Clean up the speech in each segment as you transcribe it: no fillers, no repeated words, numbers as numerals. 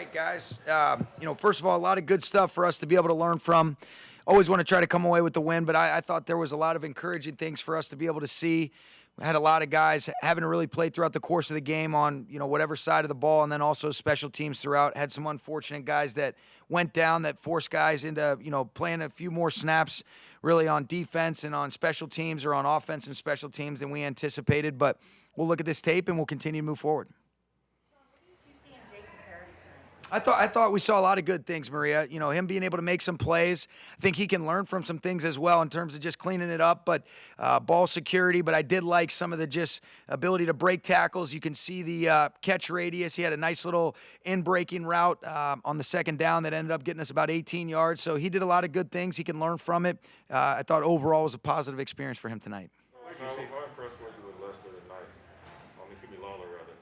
right, guys. First of all, a lot of good stuff for us to be able to learn from. Always want to try to come away with the win, but I thought there was a lot of encouraging things for us to be able to see. We had a lot of guys having to really play throughout the course of the game on, whatever side of the ball, and then also special teams throughout. Had some unfortunate guys that went down that forced guys into, playing a few more snaps really on defense and on special teams or on offense and special teams than we anticipated. But we'll look at this tape and we'll continue to move forward. I thought we saw a lot of good things, Maria. Him being able to make some plays. I think he can learn from some things as well in terms of just cleaning it up, but ball security. But I did like some of the just ability to break tackles. You can see the catch radius. He had a nice little in-breaking route on the second down that ended up getting us about 18 yards. So he did a lot of good things. He can learn from it. I thought overall it was a positive experience for him tonight. How impressed were you with Lester tonight? Lawler, rather,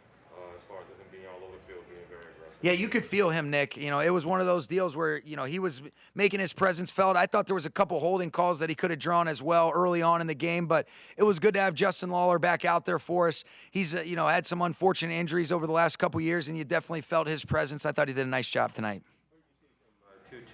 as far as him being all over the field, being very aggressive. Yeah, you could feel him, Nick. It was one of those deals where, he was making his presence felt. I thought there was a couple holding calls that he could have drawn as well early on in the game, but it was good to have Justin Lawler back out there for us. He's, had some unfortunate injuries over the last couple years, and you definitely felt his presence. I thought he did a nice job tonight. Tutu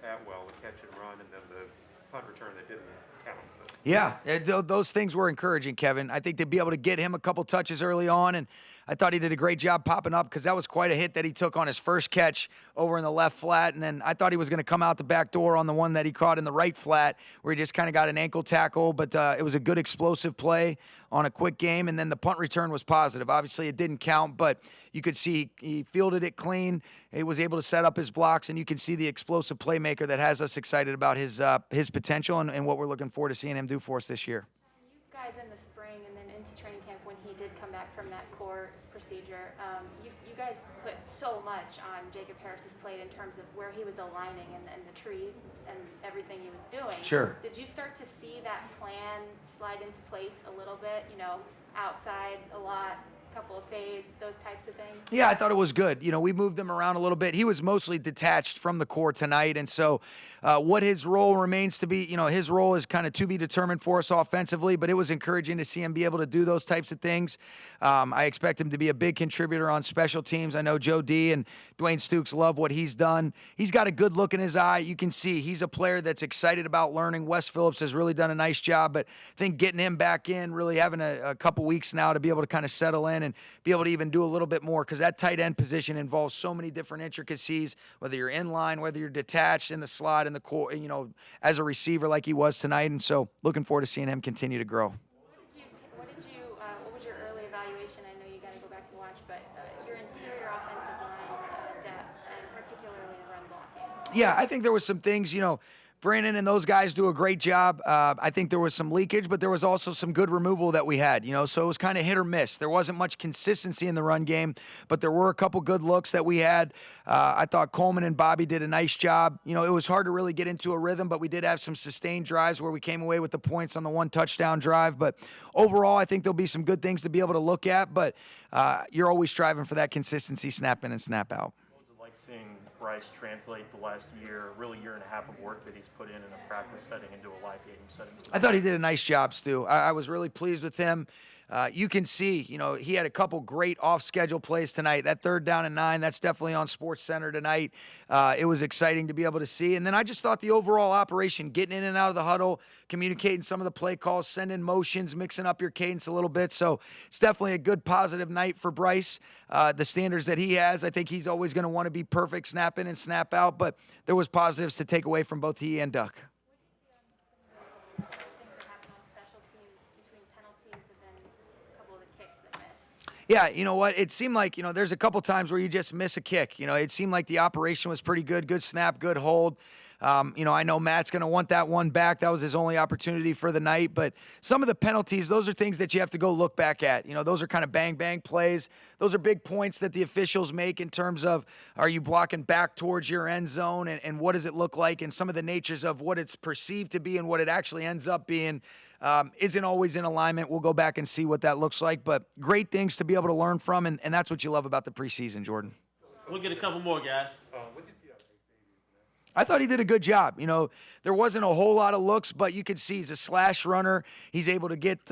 Atwell, the catch and run, and then the punt return that didn't count. Yeah, those things were encouraging, Kevin. I think to be able to get him a couple touches early on, and I thought he did a great job popping up because that was quite a hit that he took on his first catch over in the left flat, and then I thought he was going to come out the back door on the one that he caught in the right flat where he just kind of got an ankle tackle, but it was a good explosive play on a quick game, and then the punt return was positive. Obviously, it didn't count, but you could see he fielded it clean. He was able to set up his blocks, and you can see the explosive playmaker that has us excited about his potential and what we're looking forward to seeing him do for us this year. You guys in the spring and then into training camp when he did come back from that core procedure, you guys put so much on Jacob Harris's plate in terms of where he was aligning and the tree and everything he was doing. Sure. Did you start to see that plan slide into place a little bit, outside a lot, couple of fades, those types of things? Yeah, I thought it was good. We moved him around a little bit. He was mostly detached from the core tonight, and so what his role remains to be, his role is kind of to be determined for us offensively, but it was encouraging to see him be able to do those types of things. I expect him to be a big contributor on special teams. I know Joe D and Dwayne Stukes love what he's done. He's got a good look in his eye. You can see he's a player that's excited about learning. Wes Phillips has really done a nice job, but I think getting him back in, really having a couple weeks now to be able to kind of settle in and be able to even do a little bit more, because that tight end position involves so many different intricacies, whether you're in line, whether you're detached in the slot, in the core, as a receiver like he was tonight. And so looking forward to seeing him continue to grow. What was your early evaluation? I know you got to go back and watch, but your interior offensive line depth, and particularly the run blocking. Yeah, I think there was some things, Brandon and those guys do a great job. I think there was some leakage, but there was also some good removal that we had, so it was kind of hit or miss. There wasn't much consistency in the run game, but there were a couple good looks that we had. I thought Coleman and Bobby did a nice job. It was hard to really get into a rhythm, but we did have some sustained drives where we came away with the points on the one touchdown drive. But overall, I think there'll be some good things to be able to look at, but you're always striving for that consistency, snap in and snap out. Seeing Bryce translate the last year, really year and a half of work that he's put in a practice setting into a live game setting. I thought he did a nice job, Stu. I was really pleased with him. You can see, he had a couple great off-schedule plays tonight. That 3rd down and 9, that's definitely on Sports Center tonight. It was exciting to be able to see. And then I just thought the overall operation, getting in and out of the huddle, communicating some of the play calls, sending motions, mixing up your cadence a little bit. So it's definitely a good positive night for Bryce. The standards that he has, I think he's always going to want to be perfect, snap in and snap out. But there was positives to take away from both he and Duck. Yeah, you know what? It seemed like, there's a couple times where you just miss a kick. It seemed like the operation was pretty good. Good snap, good hold. I know Matt's going to want that one back. That was his only opportunity for the night. But some of the penalties, those are things that you have to go look back at. Those are kind of bang-bang plays. Those are big points that the officials make in terms of, are you blocking back towards your end zone, and what does it look like, and some of the natures of what it's perceived to be and what it actually ends up being. Isn't always in alignment. We'll go back and see what that looks like. But great things to be able to learn from, and that's what you love about the preseason, Jordan. We'll get a couple more, guys. I thought he did a good job. You know, there wasn't a whole lot of looks, but you could see he's a slash runner. He's able to get,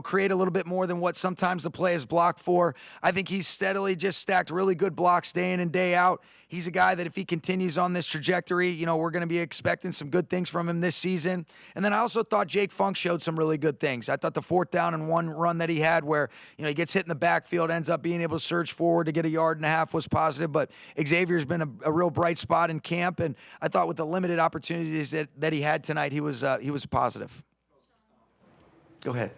create a little bit more than what sometimes the play is blocked for. I think he's steadily just stacked really good blocks day in and day out. He's a guy that if he continues on this trajectory, you know, we're going to be expecting some good things from him this season. And then I also thought Jake Funk showed some really good things. I thought the 4th down and 1 run that he had where, you know, he gets hit in the backfield, ends up being able to surge forward to get a 1.5 yards was positive. But Xavier's been a real bright spot in camp. And I thought with the limited opportunities that he had tonight, he was positive. Go ahead.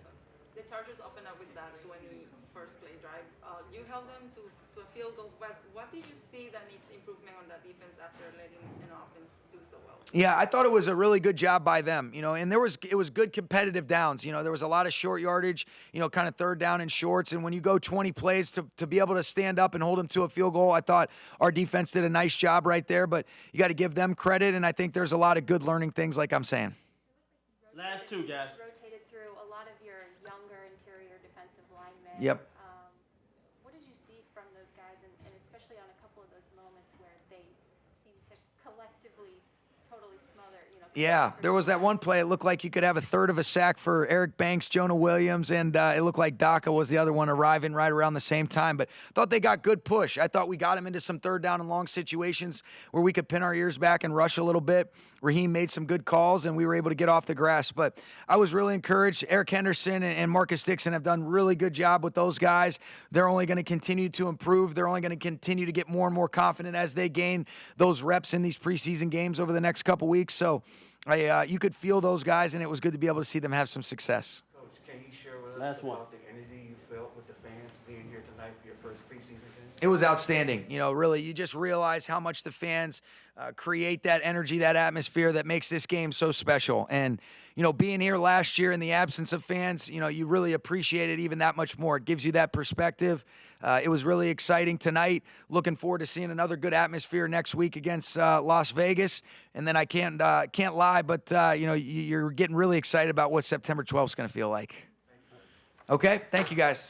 The Chargers opened up with that 21st play drive. You held them to a field goal, but what did you see that needs improvement on that defense after letting an offense do so well? Yeah, I thought it was a really good job by them, you know, and it was good competitive downs. You know, there was a lot of short yardage, you know, kind of 3rd down and shorts. And when you go 20 plays to be able to stand up and hold them to a field goal, I thought our defense did a nice job right there. But you got to give them credit, and I think there's a lot of good learning things, like I'm saying. Last 2, guys. Rotated through a lot of your younger interior defensive linemen. Yep. What did you see from those guys, and especially on a couple of those moments where they seem to collectively totally smother, you know? Yeah, there was that one play. It looked like you could have a third of a sack for Eric Banks, Jonah Williams, and it looked like Daka was the other one arriving right around the same time. But I thought they got good push. I thought we got him into some 3rd down and long situations where we could pin our ears back and rush a little bit. Raheem made some good calls, and we were able to get off the grass. But I was really encouraged. Eric Henderson and Marcus Dixon have done really good job with those guys. They're only going to continue to improve. They're only going to continue to get more and more confident as they gain those reps in these preseason games over the next couple weeks. So you could feel those guys, and it was good to be able to see them have some success. Coach, can you share with us Last one. about the energy you felt with the fans being here tonight for your first preseason game? It was outstanding. You know, really, you just realize how much the fans create that energy, that atmosphere that makes this game so special. And, you know, being here last year in the absence of fans, you know, you really appreciate it even that much more. It gives you that perspective. It was really exciting tonight. Looking forward to seeing another good atmosphere next week against Las Vegas. And then I can't lie, but, you know, you're getting really excited about what September 12th is going to feel like. Okay? Thank you, guys.